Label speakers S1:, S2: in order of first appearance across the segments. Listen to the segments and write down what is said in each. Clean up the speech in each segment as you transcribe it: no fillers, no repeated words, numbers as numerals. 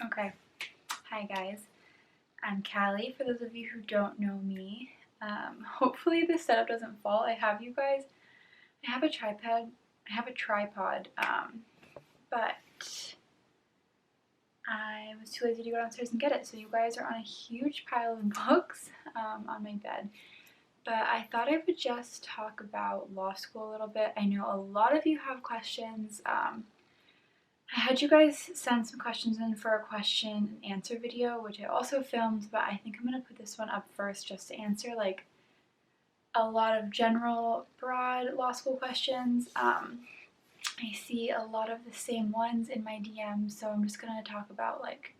S1: Okay, hi guys, I'm Callie, for those of you who don't know me. Hopefully this setup doesn't fall. I have a tripod, but I was too lazy to go downstairs and get it, so you guys are on a huge pile of books on my bed. But I thought I would just talk about law school a little bit. I know a lot of you have questions. I had you guys send some questions in for a question and answer video, which I also filmed, but I think I'm going to put this one up first just to answer like a lot of general, broad law school questions. I see a lot of the same ones in my DMs, so I'm just going to talk about like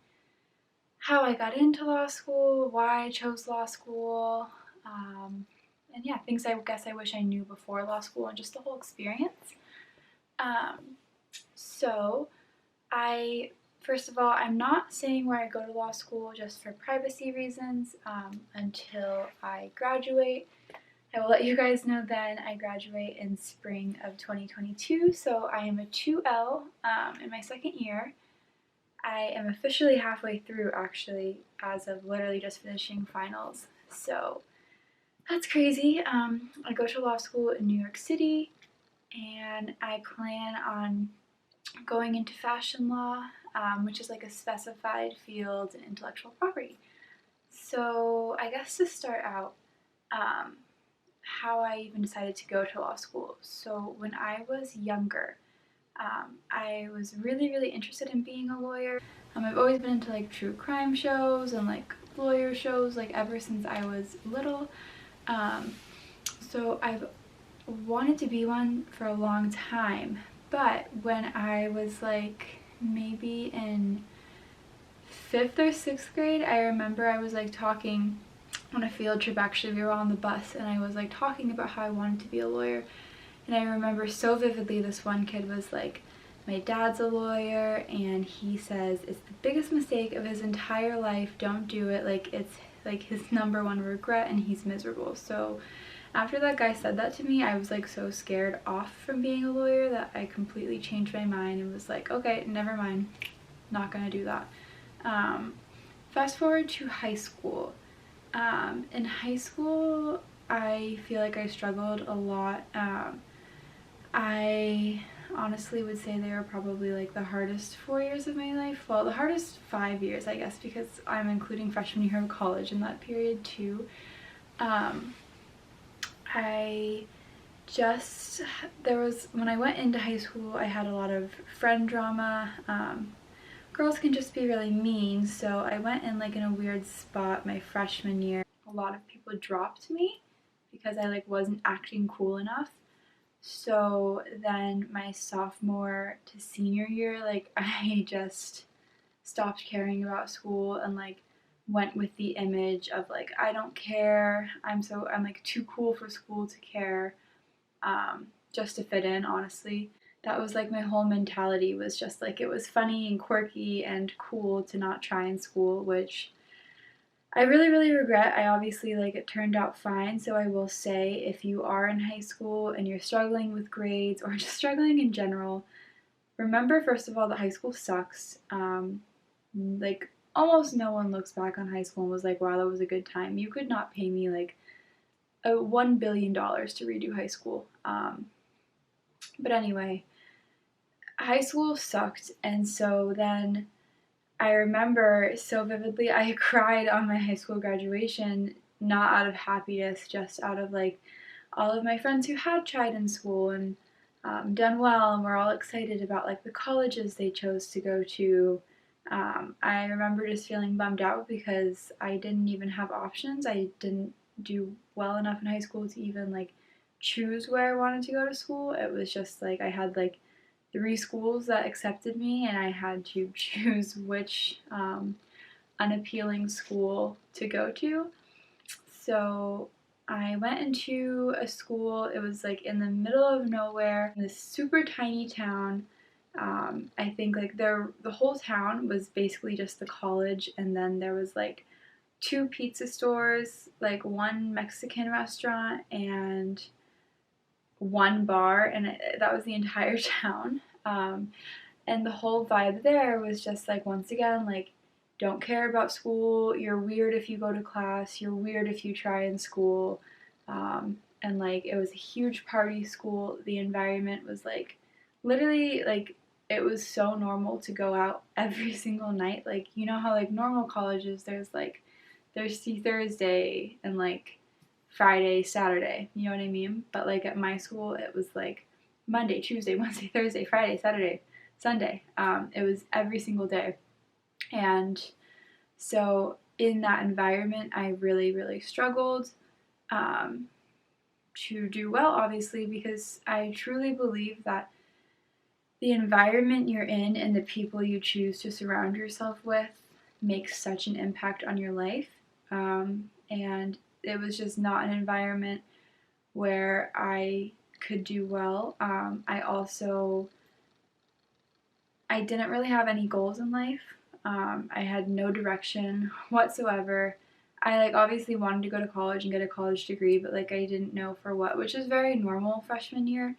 S1: how I got into law school, why I chose law school, and yeah, things I guess I wish I knew before law school and just the whole experience. So first of all, I'm not saying where I go to law school just for privacy reasons until I graduate. I will let you guys know then. I graduate in spring of 2022, so I am a 2L in my second year. I am officially halfway through actually, as of literally just finishing finals, so that's crazy. I go to law school in New York City, and I plan on going into fashion law, which is like a specified field in intellectual property. So I guess to start out, how I even decided to go to law school. So when I was younger, I was really interested in being a lawyer. I've always been into like true crime shows and like lawyer shows like ever since I was little. So I've wanted to be one for a long time. But when I was like maybe in 5th or 6th grade, I remember I was like talking on a field trip. Actually, we were on the bus and I was like talking about how I wanted to be a lawyer. And I remember so vividly this one kid was like, my dad's a lawyer and he says it's the biggest mistake of his entire life, don't do it, like it's like his #1 regret and he's miserable. So after that guy said that to me, I was like so scared off from being a lawyer that I completely changed my mind and was like, okay, never mind, not gonna do that. Fast forward to high school. In high school, I feel like I struggled a lot. I honestly would say they were probably like the hardest 4 years of my life. Well, the hardest 5 years, I guess, because I'm including freshman year of college in that period too. When I went into high school, I had a lot of friend drama. Girls can just be really mean, so I went in like in a weird spot my freshman year. A lot of people dropped me because I like wasn't acting cool enough. So then my sophomore to senior year, like I just stopped caring about school and like went with the image of like I don't care, I'm like too cool for school to care, just to fit in. Honestly, that was like my whole mentality, was just like it was funny and quirky and cool to not try in school, which I really regret. I obviously like it turned out fine, so I will say if you are in high school and you're struggling with grades or just struggling in general, remember first of all that high school sucks. Like almost no one looks back on high school and was like, wow, that was a good time. You could not pay me like $1 billion to redo high school. But anyway, high school sucked, and so then I remember so vividly I cried on my high school graduation, not out of happiness, just out of like all of my friends who had tried in school and done well and were all excited about like the colleges they chose to go to. I remember just feeling bummed out because I didn't even have options. I didn't do well enough in high school to even like choose where I wanted to go to school. It was just like I had like 3 schools that accepted me and I had to choose which unappealing school to go to. So I went into a school. It was like in the middle of nowhere, in this super tiny town. I think like the whole town was basically just the college, and then there was like 2 pizza stores, like 1 Mexican restaurant, and 1 bar, and that was the entire town. And the whole vibe there was just like, once again, like, don't care about school, you're weird if you go to class, you're weird if you try in school. And like, it was a huge party school. The environment was like, literally, like, it was so normal to go out every single night. Like, you know how like normal colleges, there's like Thursday, Thursday, and like Friday, Saturday, you know what I mean? But like at my school, it was like Monday, Tuesday, Wednesday, Thursday, Friday, Saturday, Sunday. It was every single day. And so in that environment, I really, really struggled um, to do well, obviously, because I truly believe that the environment you're in and the people you choose to surround yourself with makes such an impact on your life. And it was just not an environment where I could do well. I didn't really have any goals in life. I had no direction whatsoever. I like obviously wanted to go to college and get a college degree, but like I didn't know for what, which is very normal freshman year.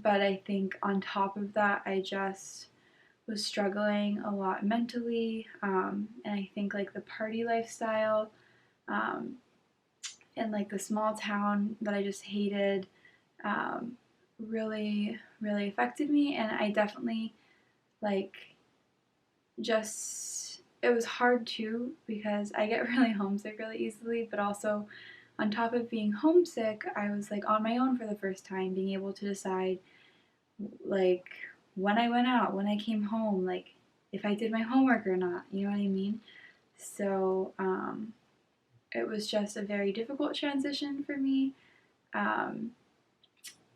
S1: But I think on top of that, I just was struggling a lot mentally. And I think like the party lifestyle um, and like the small town that I just hated um, really, really affected me. And I definitely like just, it was hard too because I get really homesick really easily, but also on top of being homesick, I was like on my own for the first time, being able to decide like when I went out, when I came home, like if I did my homework or not, you know what I mean? So it was just a very difficult transition for me. Um,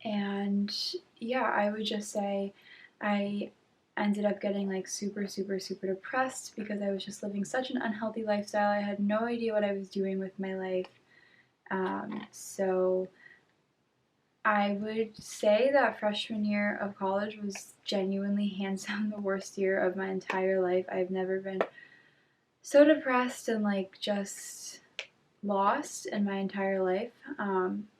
S1: and yeah, I would just say I ended up getting like super, super, super depressed because I was just living such an unhealthy lifestyle. I had no idea what I was doing with my life. So I would say that freshman year of college was genuinely hands down the worst year of my entire life. I've never been so depressed and like just lost in my entire life.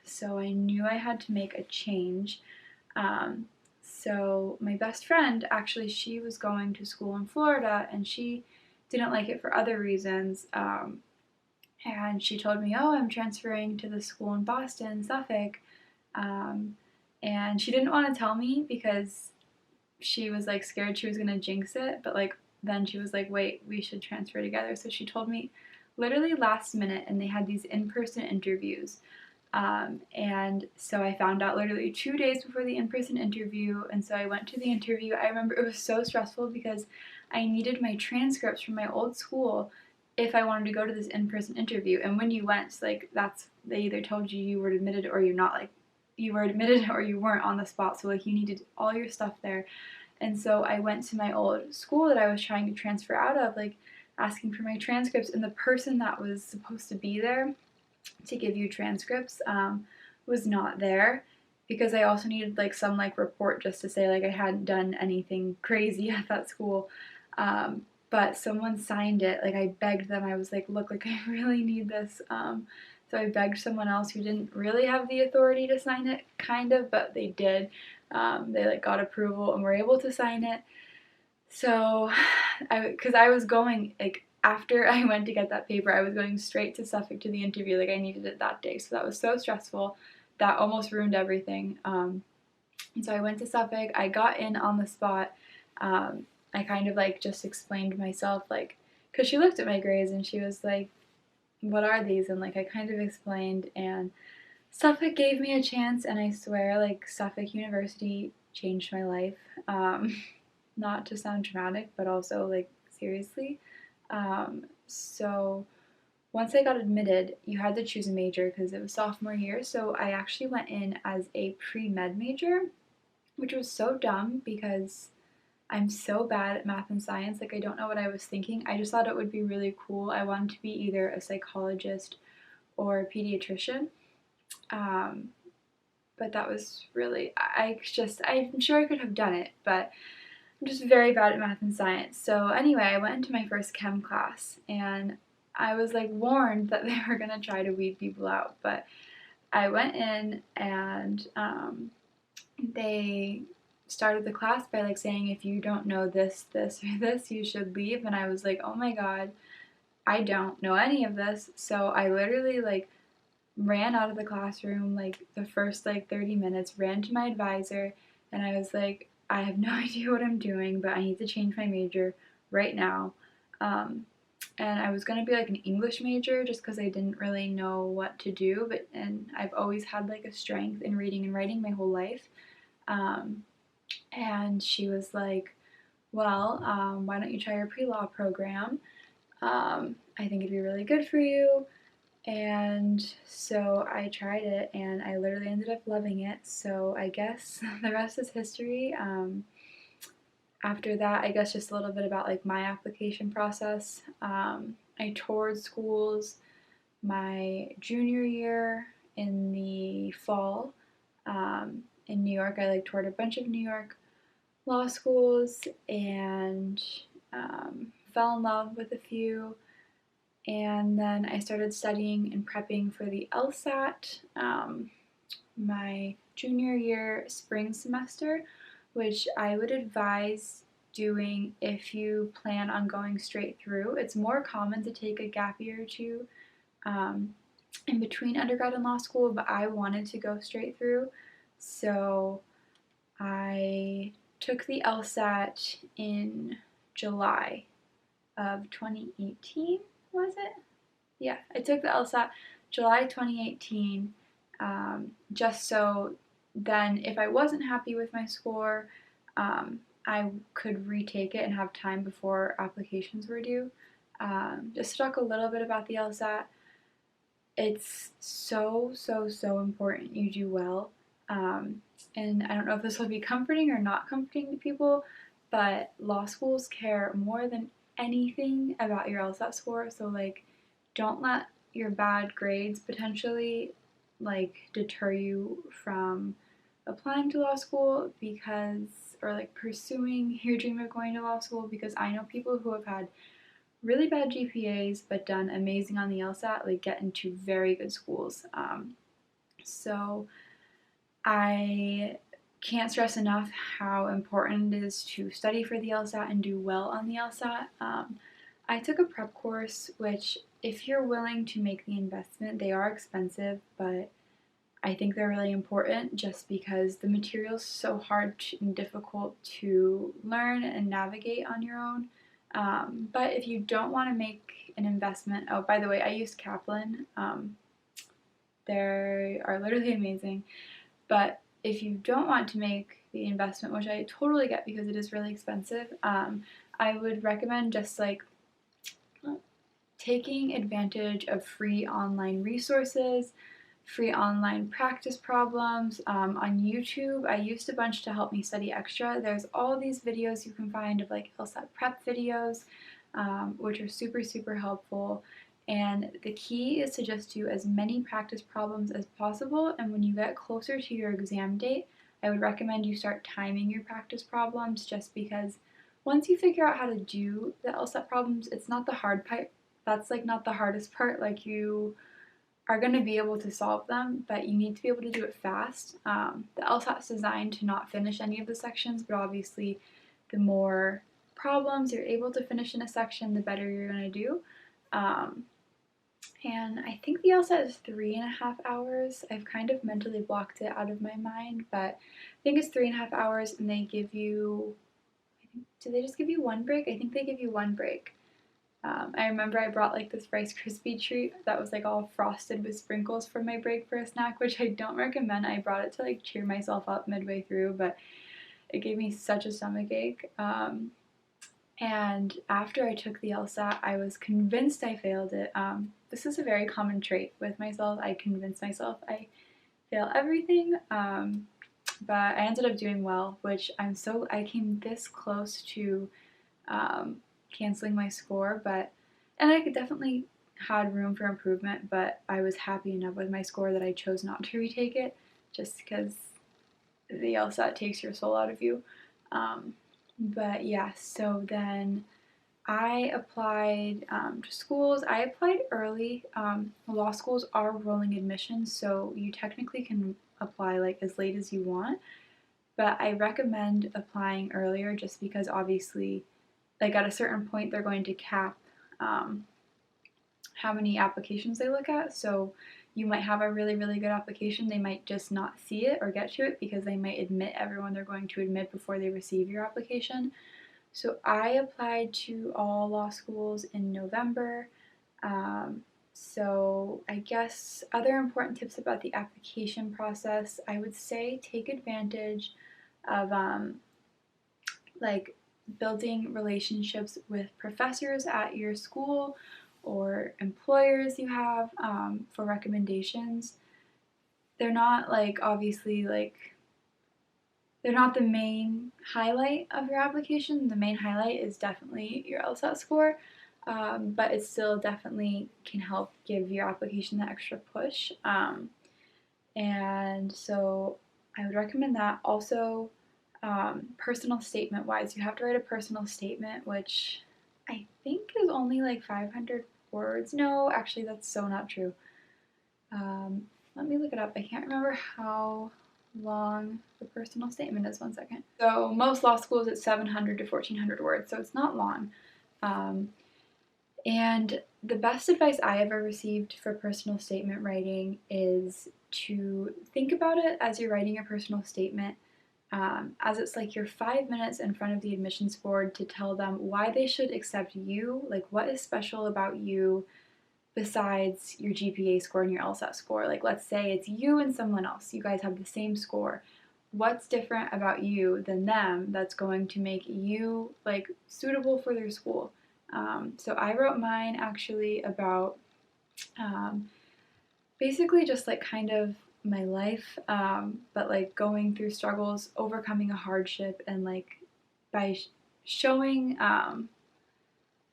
S1: So I knew I had to make a change. Um, so my best friend, actually, she was going to school in Florida and she didn't like it for other reasons. And she told me, "Oh, I'm transferring to the school in Boston, Suffolk." Um, and she didn't want to tell me because she was like scared she was gonna jinx it, but like then she was like, "Wait, we should transfer together." So she told me literally last minute, and they had these in-person interviews. And so I found out literally 2 days before the in-person interview, and so I went to the interview. I remember it was so stressful because I needed my transcripts from my old school if I wanted to go to this in-person interview. And when you went, like that's they either told you you were admitted or you're not, like you were admitted or you weren't on the spot. So like you needed all your stuff there. And so I went to my old school that I was trying to transfer out of, like asking for my transcripts, and the person that was supposed to be there to give you transcripts was not there because I also needed like some like report just to say like I hadn't done anything crazy at that school. But someone signed it. Like I begged them. I was like, look, like I really need this. So I begged someone else who didn't really have the authority to sign it, kind of, but they did. They like got approval and were able to sign it. So, because I was going, like, after I went to get that paper, I was going straight to Suffolk to the interview. Like, I needed it that day. So that was so stressful. That almost ruined everything. And so I went to Suffolk. I got in on the spot. I kind of, like, just explained myself, like, because she looked at my grades and she was like, what are these? And, like, I kind of explained. And Suffolk gave me a chance. And I swear, like, Suffolk University changed my life. Not to sound dramatic, but also like seriously. So once I got admitted, you had to choose a major because it was sophomore year. So I actually went in as a pre-med major, which was so dumb because I'm so bad at math and science. Like I don't know what I was thinking. I just thought it would be really cool. I wanted to be either a psychologist or a pediatrician. Um, but that was really, I'm sure I could have done it, but I'm just very bad at math and science. So anyway, I went into my first chem class and I was like warned that they were gonna try to weed people out. But I went in and they started the class by like saying, if you don't know this, this, or this, you should leave. And I was like, oh my god, I don't know any of this. So I literally like ran out of the classroom like the first like 30 minutes, ran to my advisor, and I was like, I have no idea what I'm doing, but I need to change my major right now. And I was going to be like an English major just because I didn't really know what to do, and I've always had like a strength in reading and writing my whole life. Um, and she was like, well, why don't you try our pre-law program? I think it'd be really good for you. And so I tried it and I literally ended up loving it. So I guess the rest is history. After that, I guess just a little bit about like my application process. I toured schools my junior year in the fall in New York. I like toured a bunch of New York law schools and fell in love with a few. And then I started studying and prepping for the LSAT my junior year spring semester, which I would advise doing if you plan on going straight through. It's more common to take a gap year or two um, in between undergrad and law school, but I wanted to go straight through. So I took the LSAT in July of 2018, was it? Yeah, I took the LSAT July 2018, just so then if I wasn't happy with my score, I could retake it and have time before applications were due. Just to talk a little bit about the LSAT, it's so, so, so important you do well. And I don't know if this will be comforting or not comforting to people, but law schools care more than anything about your LSAT score. So, like, don't let your bad grades potentially, like, deter you from applying to law school because, or like pursuing your dream of going to law school, because I know people who have had really bad GPAs but done amazing on the LSAT, like get into very good schools. So I can't stress enough how important it is to study for the LSAT and do well on the LSAT. I took a prep course, which if you're willing to make the investment, they are expensive, but I think they're really important just because the material is so hard and difficult to learn and navigate on your own. But if you don't want to make an investment, oh, by the way, I used Kaplan. They are literally amazing. But if you don't want to make the investment, which I totally get because it is really expensive, I would recommend just like taking advantage of free online resources, free online practice problems on YouTube. I used a bunch to help me study extra. There's all these videos you can find of like LSAT prep videos, which are super, super helpful. And the key is to just do as many practice problems as possible. And when you get closer to your exam date, I would recommend you start timing your practice problems, just because once you figure out how to do the LSAT problems, it's not the hard part. That's like not the hardest part. Like, you are going to be able to solve them, but you need to be able to do it fast. The LSAT is designed to not finish any of the sections, but obviously the more problems you're able to finish in a section, the better you're going to do. And I think the LSAT is 3.5 hours. I've kind of mentally blocked it out of my mind, but I think it's 3.5 hours, and they give you, do they just give you one break? I think they give you one break. I remember I brought like this Rice Krispie treat that was like all frosted with sprinkles for my break for a snack, which I don't recommend. I brought it to like cheer myself up midway through, but it gave me such a stomachache. And after I took the LSAT, I was convinced I failed it. This is a very common trait with myself. I convince myself I fail everything, but I ended up doing well, which I came this close to canceling my score, and I could definitely had room for improvement, but I was happy enough with my score that I chose not to retake it, just because the LSAT takes your soul out of you. But yeah, so then I applied to schools. I applied early. Law schools are rolling admissions, so you technically can apply like as late as you want. but I recommend applying earlier just because obviously, like at a certain point, they're going to cap how many applications they look at. So you might have a really, really good application. They might just not see it or get to it because they might admit everyone they're going to admit before they receive your application. So I applied to all law schools in November. So I guess other important tips about the application process, I would say take advantage of like building relationships with professors at your school or employers you have for recommendations. They're not like obviously like they're not the main highlight of your application. The main highlight is definitely your LSAT score, but it still definitely can help give your application that extra push. And so I would recommend that. Also, personal statement wise, you have to write a personal statement, which I think is only like 500 words. No, actually, that's so not true. Let me look it up. I can't remember how long the personal statement is. 1 second. So most law schools it's 700 to 1400 words, so it's not long. And the best advice I ever received for personal statement writing is to think about it as you're writing a personal statement, as it's like your 5 minutes in front of the admissions board to tell them why they should accept you, like what is special about you besides your GPA score and your LSAT score. Like let's say it's you and someone else. You guys have the same score. What's different about you than them that's going to make you like suitable for their school? So I wrote mine actually about basically just like kind of my life, but like going through struggles, overcoming a hardship, and like by showing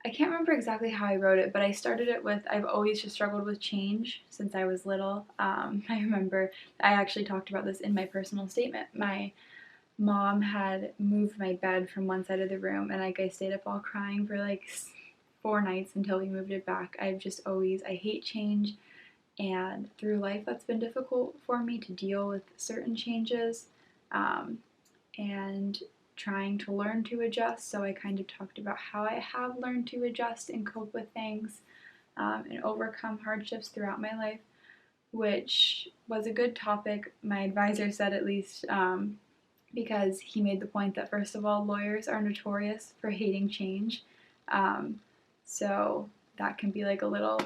S1: I can't remember exactly how I wrote it, but I started it with I've always just struggled with change since I was little. I remember I actually talked about this in my personal statement. My mom had moved my bed from one side of the room, and like I stayed up all crying for like 4 nights until we moved it back. I hate change, and through life that's been difficult for me to deal with certain changes. And trying to learn to adjust. So I kind of talked about how I have learned to adjust and cope with things and overcome hardships throughout my life, which was a good topic. My advisor said, at least, because he made the point that, first of all, lawyers are notorious for hating change. So that can be like a little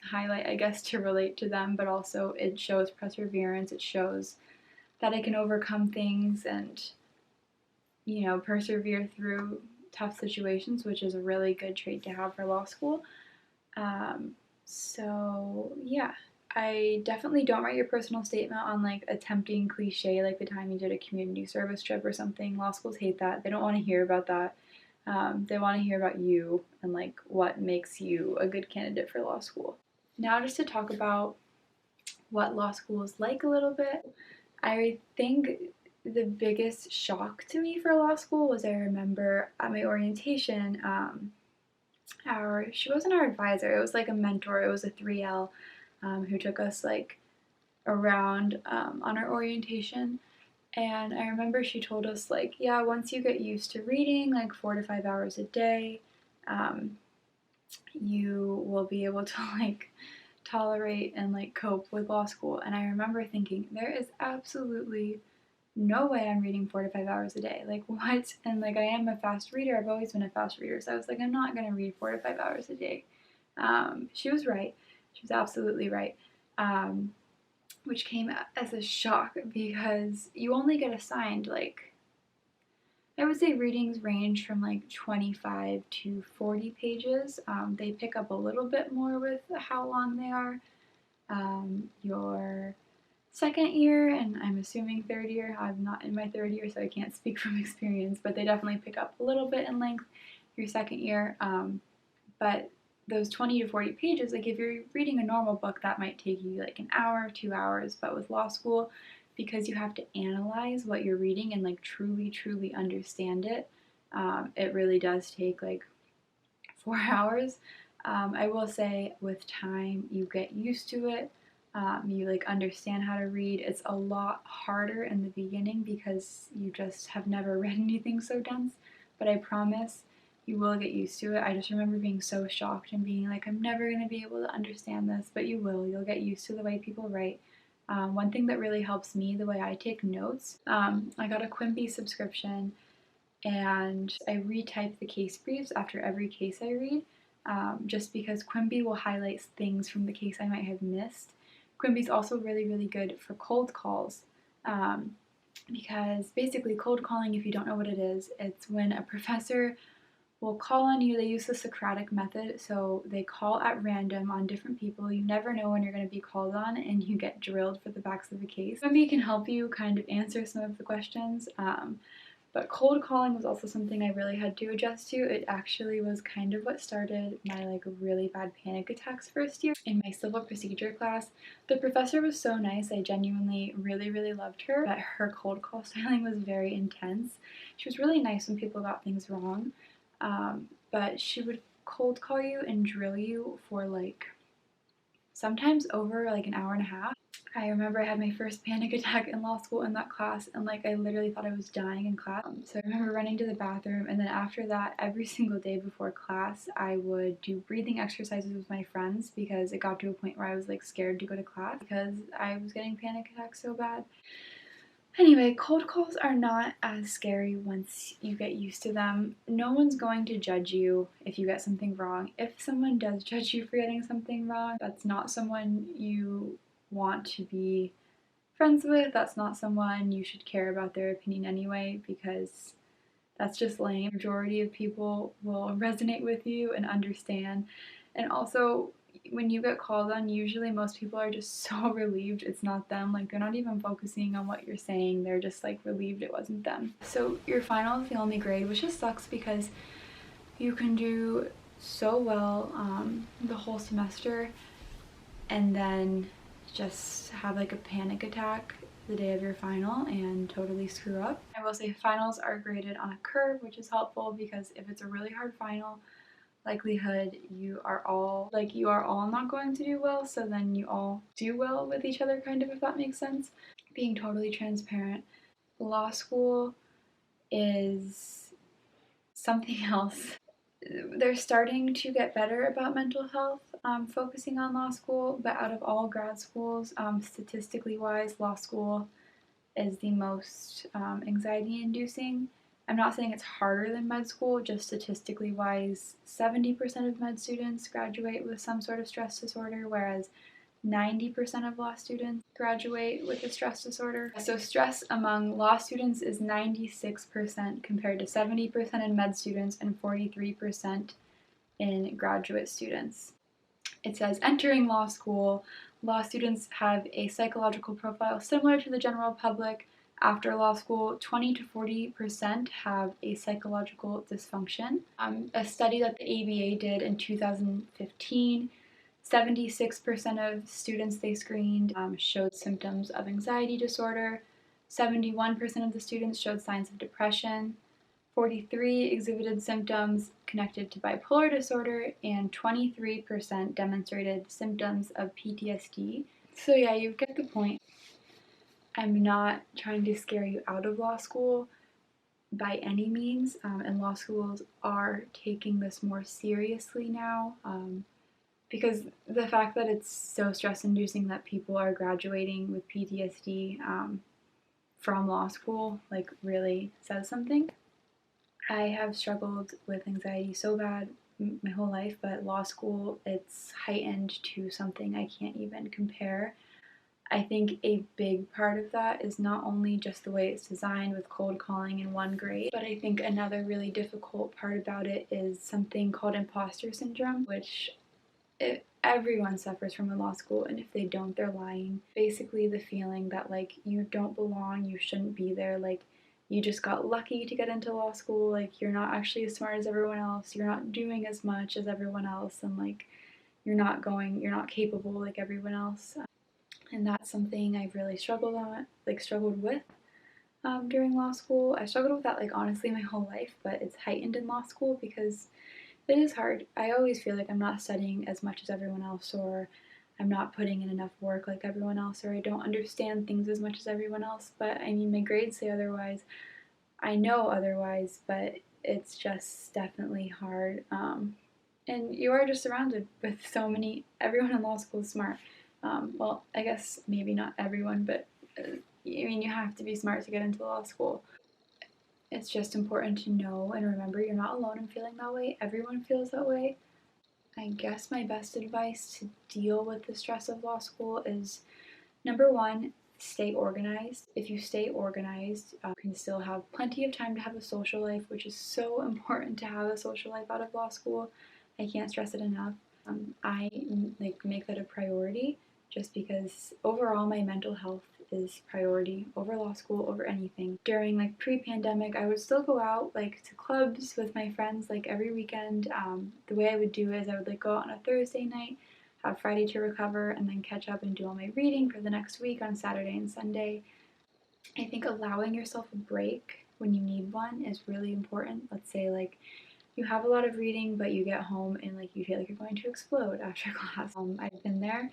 S1: highlight, I guess, to relate to them, but also it shows perseverance. It shows that I can overcome things and persevere through tough situations, which is a really good trait to have for law school. So yeah, I definitely don't write your personal statement on like a tempting cliche like the time you did a community service trip or something. Law schools hate that. They don't want to hear about that. They want to hear about you and like what makes you a good candidate for law school. Now just to talk about what law school is like a little bit. I think the biggest shock to me for law school was I remember at my orientation, she wasn't our advisor, it was like a mentor, it was a 3L who took us like around on our orientation. And I remember she told us like, yeah, once you get used to reading like 4 to 5 hours a day, you will be able to like tolerate and like cope with law school. And I remember thinking, there is absolutely no way I'm reading 4 to 5 hours a day. Like, what? And like, I am a fast reader. I've always been a fast reader. So I was like, I'm not going to read 4 to 5 hours a day. She was right. She was absolutely right. Which came as a shock because you only get assigned like, I would say readings range from like 25 to 40 pages. They pick up a little bit more with how long they are. Your second year, and I'm assuming third year, I'm not in my third year so I can't speak from experience, but they definitely pick up a little bit in length your second year. But those 20 to 40 pages, like if you're reading a normal book, that might take you like an hour, 2 hours, but with law school, because you have to analyze what you're reading and like truly understand it, it really does take like 4 hours. I will say with time you get used to it. You like understand how to read. It's a lot harder in the beginning because you just have never read anything so dense, but I promise you will get used to it. I just remember being so shocked and being like, I'm never going to be able to understand this, but you will. You'll get used to the way people write. One thing that really helps me, the way I take notes, I got a Quimby subscription and I retype the case briefs after every case I read, just because Quimby will highlight things from the case I might have missed. Quimby's also really, really good for cold calls, because basically cold calling, if you don't know what it is, it's when a professor will call on you. They use the Socratic method, so they call at random on different people. You never know when you're going to be called on, and you get drilled for the backs of the case. Quimby can help you kind of answer some of the questions. But cold calling was also something I really had to adjust to. It actually was kind of what started my like really bad panic attacks first year. In my civil procedure class, the professor was so nice. I genuinely really, really loved her, but her cold call styling was very intense. She was really nice when people got things wrong, but she would cold call you and drill you for like sometimes over like an hour and a half. I remember I had my first panic attack in law school in that class, and like I literally thought I was dying in class. So I remember running to the bathroom, and then after that, every single day before class, I would do breathing exercises with my friends because it got to a point where I was like scared to go to class because I was getting panic attacks so bad. Anyway, cold calls are not as scary once you get used to them. No one's going to judge you if you get something wrong. If someone does judge you for getting something wrong, that's not someone you want to be friends with. That's not someone you should care about their opinion anyway, because that's just lame. Majority of people will resonate with you and understand. And also, when you get called on, usually most people are just so relieved it's not them. Like, they're not even focusing on what you're saying. They're just like relieved it wasn't them. So your final is the only grade, which just sucks because you can do so well the whole semester and then just have like a panic attack the day of your final and totally screw up. I will say finals are graded on a curve, which is helpful because if it's a really hard final, likelihood you are all not going to do well, so then you all do well with each other, kind of, if that makes sense. Being totally transparent, law school is something else. They're starting to get better about mental health, focusing on law school, but out of all grad schools, statistically wise, law school is the most anxiety inducing. I'm not saying it's harder than med school, just statistically wise, 70% of med students graduate with some sort of stress disorder, whereas 90% of law students graduate with a stress disorder. So stress among law students is 96% compared to 70% in med students and 43% in graduate students. It says, entering law students have a psychological profile similar to the general public. After law school, 20 to 40% have a psychological dysfunction. A study that the ABA did in 2015, 76% of students they screened showed symptoms of anxiety disorder. 71% of the students showed signs of depression. 43 exhibited symptoms connected to bipolar disorder, and 23% demonstrated symptoms of PTSD. So yeah, you get the point. I'm not trying to scare you out of law school by any means, and law schools are taking this more seriously now, because the fact that it's so stress-inducing that people are graduating with PTSD from law school like really says something. I have struggled with anxiety so bad my whole life, but law school, it's heightened to something I can't even compare. I think a big part of that is not only just the way it's designed with cold calling in one grade, but I think another really difficult part about it is something called imposter syndrome, which everyone suffers from in law school, and if they don't, they're lying. Basically, the feeling that like you don't belong, you shouldn't be there, like you just got lucky to get into law school, like you're not actually as smart as everyone else, you're not doing as much as everyone else, and like you're not capable like everyone else. And that's something I've really struggled with during law school. I struggled with that like honestly my whole life, but it's heightened in law school because it is hard. I always feel like I'm not studying as much as everyone else, or I'm not putting in enough work like everyone else, or I don't understand things as much as everyone else. But I mean, my grades say otherwise. I know otherwise, but it's just definitely hard. And you are just surrounded with so many, everyone in law school is smart. Well, I guess maybe not everyone, but I mean, you have to be smart to get into law school. It's just important to know and remember you're not alone in feeling that way. Everyone feels that way. I guess my best advice to deal with the stress of law school is number one, stay organized. If you stay organized, you can still have plenty of time to have a social life, which is so important to have a social life out of law school. I can't stress it enough. I like make that a priority just because overall my mental health is priority over law school, over anything. During like pre-pandemic, I would still go out like to clubs with my friends like every weekend. The way I would do is I would like go out on a Thursday night, have Friday to recover, and then catch up and do all my reading for the next week on Saturday and Sunday. I think allowing yourself a break when you need one is really important. Let's say like you have a lot of reading, but you get home and like you feel like you're going to explode after class. I've been there,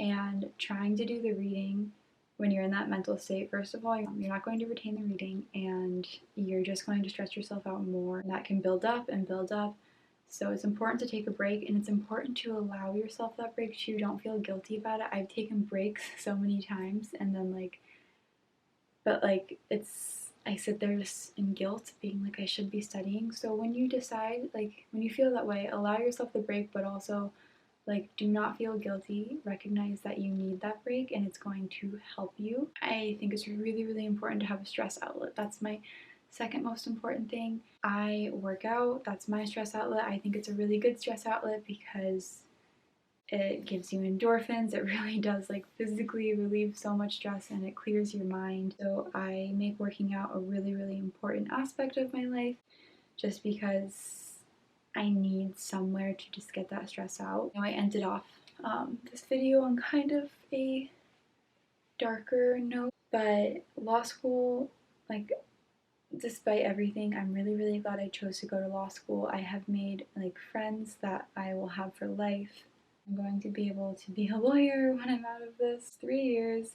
S1: and trying to do the reading when you're in that mental state, first of all, you're not going to retain the reading and you're just going to stress yourself out more. That can build up and build up. So it's important to take a break, and it's important to allow yourself that break too. Don't feel guilty about it. I've taken breaks so many times and then like, but like it's, I sit there just in guilt being like I should be studying. So when you decide, like when you feel that way, allow yourself the break, but also like, do not feel guilty. Recognize that you need that break and it's going to help you. I think it's really, really important to have a stress outlet. That's my second most important thing. I work out. That's my stress outlet. I think it's a really good stress outlet because it gives you endorphins. It really does like physically relieve so much stress and it clears your mind. So I make working out a really, really important aspect of my life just because I need somewhere to just get that stress out. I ended off this video on kind of a darker note, but law school, like despite everything, I'm really, really glad I chose to go to law school. I have made like friends that I will have for life. I'm going to be able to be a lawyer when I'm out of this. 3 years,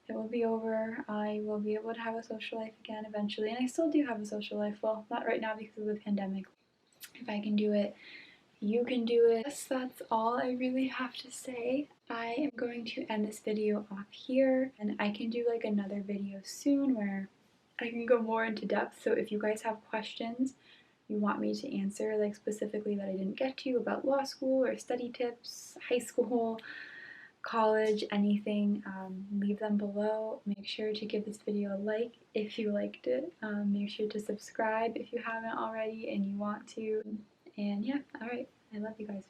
S1: it will be over. I will be able to have a social life again eventually, and I still do have a social life. Well, not right now because of the pandemic. If I can do it, you can do it. Yes, that's all I really have to say. I am going to end this video off here, and I can do like another video soon where I can go more into depth. So if you guys have questions you want me to answer, like specifically that I didn't get to about law school or study tips, high school, college, anything, leave them below. Make sure to give this video a like if you liked it. Make sure to subscribe if you haven't already and you want to. And yeah, alright, I love you guys.